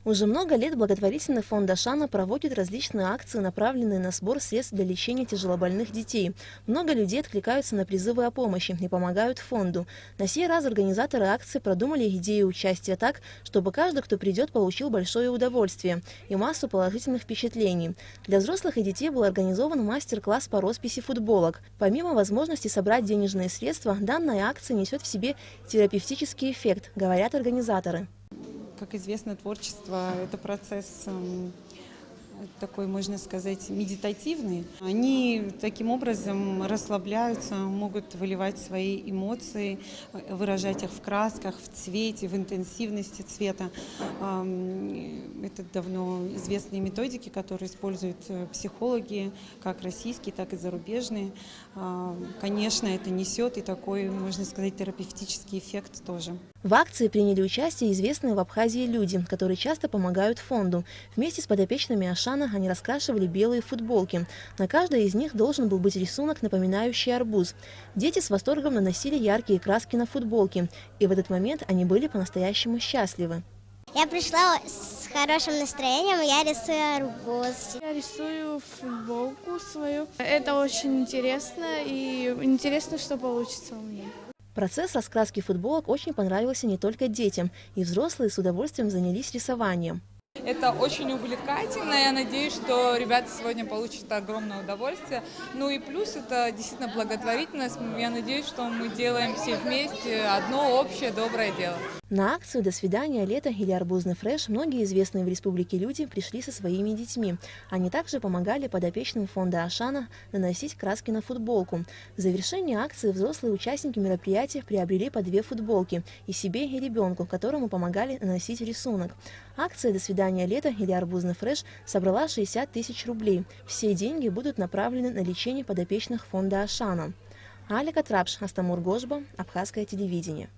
Уже много лет благотворительный фонд Ашана проводит различные акции, направленные на сбор средств для лечения тяжелобольных детей. Много людей откликаются на призывы о помощи и помогают фонду. На сей раз организаторы акции продумали идею участия так, чтобы каждый, кто придет, получил большое удовольствие и массу положительных впечатлений. Для взрослых и детей был организован мастер-класс по росписи футболок. Помимо возможности собрать денежные средства, данная акция несет в себе терапевтический эффект, говорят организаторы. Как известно, творчество – это процесс такой, можно сказать, медитативный. Они таким образом расслабляются, могут выливать свои эмоции, выражать их в красках, в цвете, в интенсивности цвета. Это давно известные методики, которые используют психологи, как российские, так и зарубежные. Конечно, это несет и такой, можно сказать, терапевтический эффект тоже. В акции приняли участие известные в Абхазии люди, которые часто помогают фонду. Вместе с подопечными Ашана они раскрашивали белые футболки. На каждой из них должен был быть рисунок, напоминающий арбуз. Дети с восторгом наносили яркие краски на футболки, и в этот момент они были по-настоящему счастливы. Я пришла с хорошим настроением, я рисую арбуз. Я рисую футболку свою. Это очень интересно, и интересно, что получится у меня. Процесс раскраски футболок очень понравился не только детям, и взрослые с удовольствием занялись рисованием. Это очень увлекательно, я надеюсь, что ребята сегодня получат огромное удовольствие. Ну и плюс это действительно благотворительность, я надеюсь, что мы делаем все вместе одно общее доброе дело. На акцию «До свидания, лето» или «Арбузный фреш» многие известные в республике люди пришли со своими детьми. Они также помогали подопечным фонда Ашана наносить краски на футболку. В завершении акции взрослые участники мероприятия приобрели по 2 футболки и себе, и ребенку, которому помогали наносить рисунок. Акция «До свидания, лето» или «Арбузный фреш» собрала 60 тысяч рублей. Все деньги будут направлены на лечение подопечных фонда Ашана. Алика Трапш, Астамур Гожба, Абхазское телевидение.